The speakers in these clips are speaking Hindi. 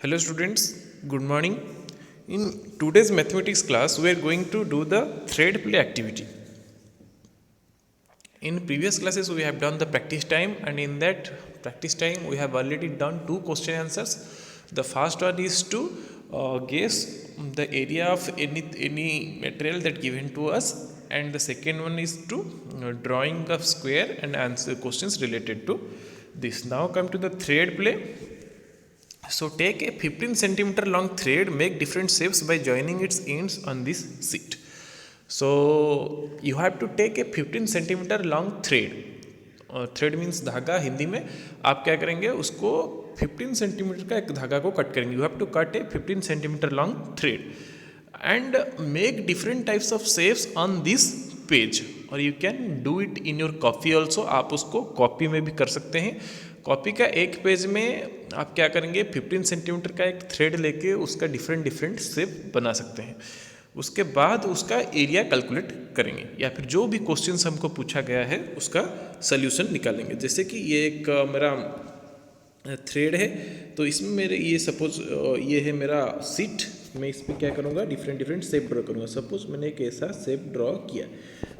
Hello students, good morning. In today's mathematics class, we are going to do the thread play activity. In previous classes, we have done the practice time, and in that practice time, we have already done two question answers. The first one is to guess the area of any material that given to us, and the second one is to drawing of square and answer questions related to this. Now come to the thread play. So take a 15 centimeter long thread, make different shapes by joining its ends on this sheet. So you have to take a 15 centimeter long thread. Thread means धागा, हिंदी में आप क्या करेंगे, उसको 15 सेंटीमीटर का एक धागा को कट करेंगे. You have to cut a 15 centimetre long thread and make different types of shapes on this page. और you can do it in your copy also. आप उसको कॉपी में भी कर सकते हैं. कॉपी का एक पेज में आप क्या करेंगे, 15 सेंटीमीटर का एक थ्रेड लेके उसका डिफरेंट शेप बना सकते हैं. उसके बाद उसका एरिया कैलकुलेट करेंगे या फिर जो भी क्वेश्चंस हमको पूछा गया है उसका सल्यूशन निकालेंगे. जैसे कि ये एक मेरा थ्रेड है, तो इसमें मेरे ये सपोज ये है मेरा सीट. मैं इस पर क्या करूँगा, डिफरेंट शेप ड्रॉ करूँगा. सपोज मैंने एक ऐसा शेप ड्रॉ किया,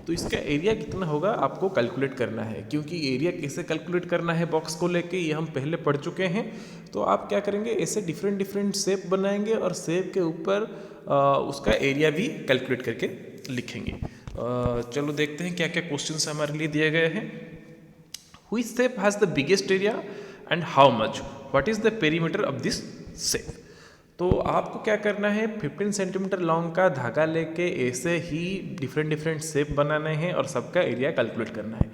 तो इसका एरिया कितना होगा आपको कैलकुलेट करना है. क्योंकि एरिया कैसे कैलकुलेट करना है बॉक्स को लेके ये हम पहले पढ़ चुके हैं. तो आप क्या करेंगे, ऐसे डिफरेंट शेप बनाएंगे और शेप के ऊपर उसका एरिया भी कैलकुलेट करके लिखेंगे. चलो देखते हैं क्या क्या क्वेश्चंस हमारे लिए दिए गए हैं. Which shape has the biggest area and how much, what is the perimeter of this shape. तो आपको क्या करना है, 15 सेंटीमीटर लॉन्ग का धागा लेके ऐसे ही डिफरेंट शेप बनाने हैं और सबका एरिया कैलकुलेट करना है.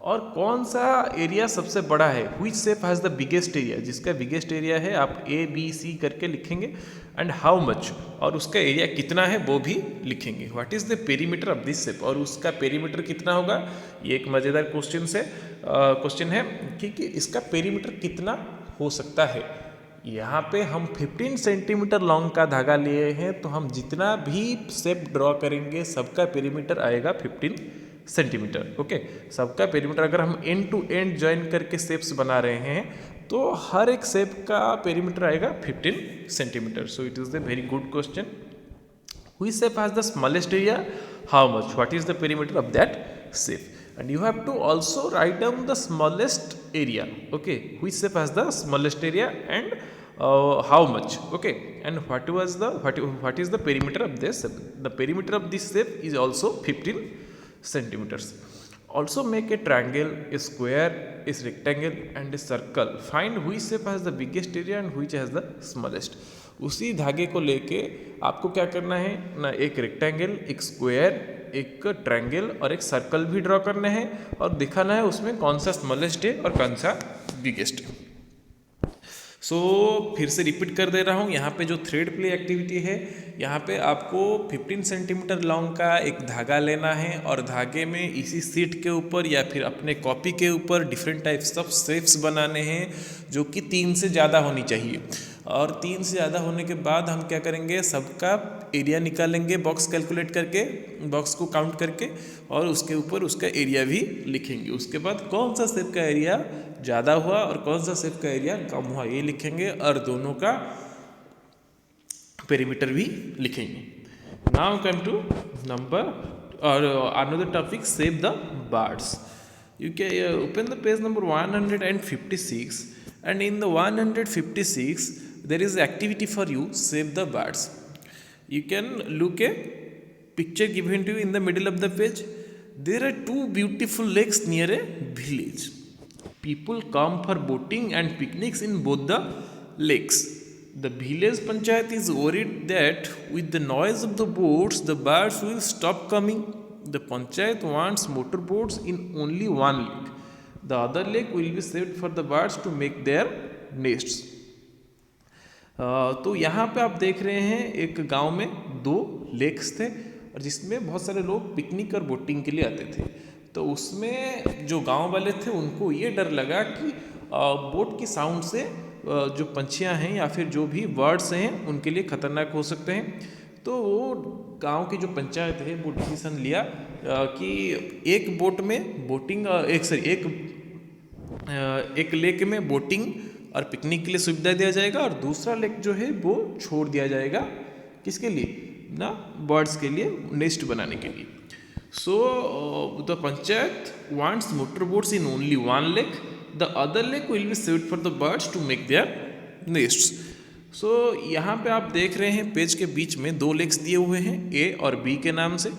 और कौन सा एरिया सबसे बड़ा है, which shape has the biggest area, जिसका बिगेस्ट एरिया है आप A B C करके लिखेंगे. एंड हाउ मच, और उसका एरिया कितना है वो भी लिखेंगे. What is the perimeter of this shape, और उसका पेरीमीटर कितना होगा. ये एक मज़ेदार क्वेश्चन है कि इसका पेरीमीटर कितना हो सकता है. यहाँ पे हम 15 सेंटीमीटर लॉन्ग का धागा लिए हैं, तो हम जितना भी शेप ड्रॉ करेंगे सबका पेरीमीटर आएगा 15 सेंटीमीटर. ओके, सबका पेरीमीटर अगर हम एंड टू एंड ज्वाइन करके शेप्स बना रहे हैं तो हर एक शेप का पेरीमीटर आएगा 15 centimetre. So it is the very good question. Which shape has the smallest area, how much, what is the perimeter of that shape. And you have to also write down the smallest area. Okay, which shape has the smallest area and how much. Okay, and what is the perimeter of this shape. The perimeter of this shape is also 15 centimeters. Also make a triangle, a square, a rectangle and a circle. Find which shape has the biggest area and which has the smallest. उसी धागे को लेके आपको क्या करना है ना, एक रेक्टेंगल, एक स्क्वायर, एक ट्रायंगल और एक सर्कल भी ड्रॉ करने हैं और दिखाना है उसमें कौन सा स्मॉलेस्ट है और कौन सा बिगेस्ट है. सो फिर से रिपीट कर दे रहा हूँ. यहाँ पे जो थ्रेड प्ले एक्टिविटी है, यहाँ पे आपको 15 सेंटीमीटर लॉन्ग का एक धागा लेना है और धागे में इसी सीट के ऊपर या फिर अपने कॉपी के ऊपर डिफरेंट टाइप्स ऑफ शेप्स बनाने हैं जो कि 3 से ज़्यादा होनी चाहिए. और 3 से ज़्यादा होने के बाद हम क्या करेंगे, सबका एरिया निकालेंगे बॉक्स कैलकुलेट करके, बॉक्स को काउंट करके, और उसके ऊपर उसका एरिया भी लिखेंगे. उसके बाद कौन सा शेप का एरिया ज़्यादा हुआ और कौन सा शेप का एरिया कम हुआ ये लिखेंगे और दोनों का पेरीमीटर भी लिखेंगे. नाउ कम टू नंबर और another topic, shape the birds. You can open the page number 156, and in the 156 there is activity for you, shape the birds. You can look a picture given to you in the middle of the page. There are two beautiful lakes near a village. People come for boating and picnics in both the lakes. The village panchayat is worried that with the noise of the boats the birds will stop coming. The panchayat wants motorboats in only one lake. The other lake will be saved for the birds to make their nests. तो यहाँ पे आप देख रहे हैं एक गांव में 2 लेक्स थे और जिसमें बहुत सारे लोग पिकनिक और बोटिंग के लिए आते थे. तो उसमें जो गांव वाले थे उनको ये डर लगा कि बोट की साउंड से जो पंछियाँ हैं या फिर जो भी बर्ड्स हैं उनके लिए खतरनाक हो सकते हैं. तो वो गांव की जो पंचायत है वो डिसीजन लिया कि एक बोट में बोटिंग एक लेक में बोटिंग और पिकनिक के लिए सुविधा दिया जाएगा, और दूसरा लेक जो है वो छोड़ दिया जाएगा किसके लिए ना, बर्ड्स के लिए नेस्ट बनाने के लिए। So the panchayat wants motor boats in only one lake, the other lake will be saved for the birds to make their nests. So यहाँ पे आप देख रहे हैं पेज के बीच में दो लेक्स दिए हुए हैं ए और बी के नाम से,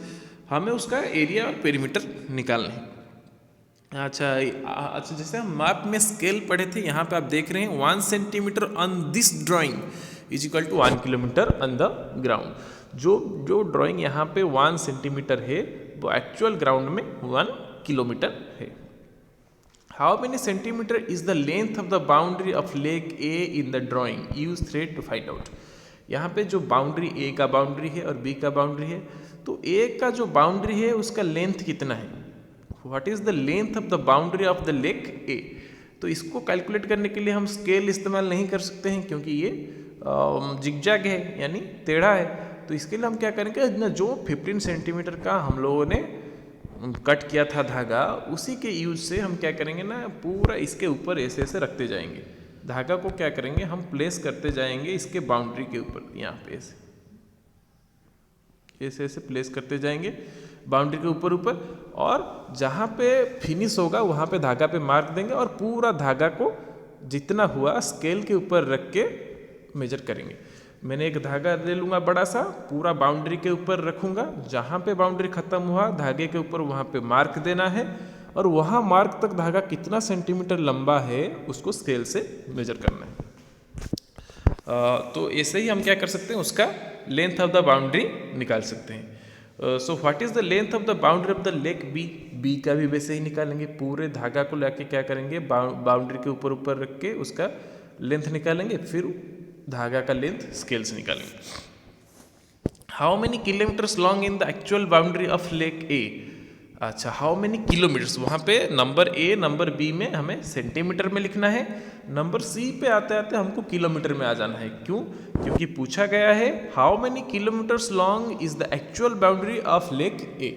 हमें उसका एरिया और पेरीमीटर निकालना है। अच्छा जैसे हम मैप में स्केल पढ़े थे, यहाँ पे आप देख रहे हैं 1 centimetre on this drawing is equal to 1 kilometre on the ground. जो ड्राइंग यहाँ पे 1 सेंटीमीटर है वो एक्चुअल ग्राउंड में 1 किलोमीटर है। How many centimetre is the length of the boundary of lake A in the drawing, use thread to find out. यहाँ पे जो बाउंड्री ए का बाउंड्री है और बी का बाउंड्री है, तो ए का जो बाउंड्री है उसका लेंथ कितना है, what is the length of the boundary of the lake A. तो इसको कैलकुलेट करने के लिए हम स्केल इस्तेमाल नहीं कर सकते हैं क्योंकि ये जिगजैग है यानी टेढ़ा है। तो इसके लिए हम क्या करेंगे ना, जो 15 सेंटीमीटर का हम लोगों ने कट किया था धागा, उसी के यूज से हम क्या करेंगे ना, पूरा इसके ऊपर ऐसे ऐसे रखते जाएंगे। धागा को क्या करेंगे हम प्लेस करते जाएंगे इसके बाउंड्री के ऊपर, यहाँ पे ऐसे ऐसे प्लेस करते जाएंगे बाउंड्री के ऊपर ऊपर, और जहाँ पे फिनिश होगा वहाँ पे धागा पे मार्क देंगे और पूरा धागा को जितना हुआ स्केल के ऊपर रख के मेजर करेंगे। मैंने एक धागा ले लूँगा बड़ा सा, पूरा बाउंड्री के ऊपर रखूँगा, जहाँ पे बाउंड्री ख़त्म हुआ धागे के ऊपर वहाँ पे मार्क देना है, और वहाँ मार्क तक धागा कितना सेंटीमीटर लंबा है उसको स्केल से मेजर करना है। तो ऐसे ही हम क्या कर सकते हैं, उसका लेंथ ऑफ द बाउंड्री निकाल सकते हैं। So what is the length of the boundary of the lake B, B का भी वैसे ही निकालेंगे। पूरे धागा को लेके क्या करेंगे, बाउंड्री के ऊपर ऊपर रख के उसका लेंथ निकालेंगे, फिर धागा का लेंथ स्केल से निकालेंगे। How many kilometres long in the actual boundary of lake A. अच्छा, हाउ मेनी किलोमीटर्स, वहाँ पे नंबर ए नंबर बी में हमें सेंटीमीटर में लिखना है, नंबर सी पे आते आते हमको किलोमीटर में आ जाना है। क्यों, क्योंकि पूछा गया है how many kilometres long is the actual boundary of lake A.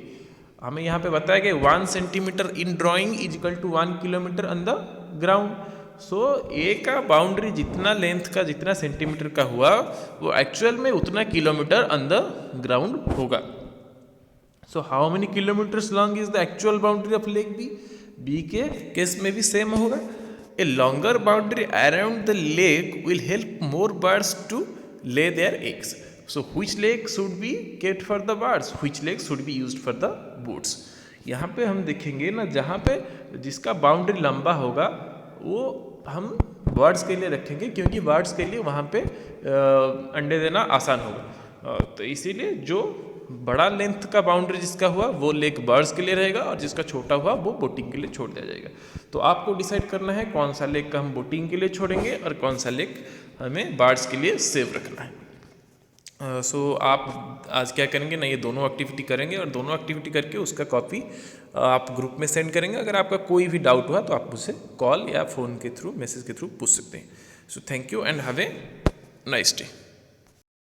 हमें यहाँ पे बताया गया 1 centimetre in drawing is equal to 1 kilometre on the ground. So A का बाउंड्री जितना लेंथ का जितना सेंटीमीटर का हुआ वो एक्चुअल में उतना किलोमीटर ऑन द ग्राउंड होगा। So how many kilometres long is the actual boundary of lake B, B के केस में भी सेम होगा। A longer boundary around the lake will help more birds to lay their eggs. So which lake should be kept for the birds, which lake should be used for the boats. यहाँ पे हम देखेंगे ना, जहाँ पे जिसका बाउंड्री लंबा होगा वो हम बर्ड्स के लिए रखेंगे, क्योंकि बर्ड्स के लिए वहाँ पे अंडे देना आसान होगा। तो इसीलिए जो बड़ा लेंथ का बाउंड्री जिसका हुआ वो लेक बर्ड्स के लिए रहेगा, और जिसका छोटा हुआ वो बोटिंग के लिए छोड़ दिया जाएगा। तो आपको डिसाइड करना है कौन सा लेक का हम बोटिंग के लिए छोड़ेंगे और कौन सा लेक हमें बर्ड्स के लिए सेव रखना है। सो आप आज क्या करेंगे ना, ये दोनों एक्टिविटी करेंगे, और दोनों एक्टिविटी करके उसका कॉपी आप ग्रुप में सेंड करेंगे। अगर आपका कोई भी डाउट हुआ तो आप मुझसे कॉल या फ़ोन के थ्रू मैसेज के थ्रू पूछ सकते हैं। So thank you and have a nice day.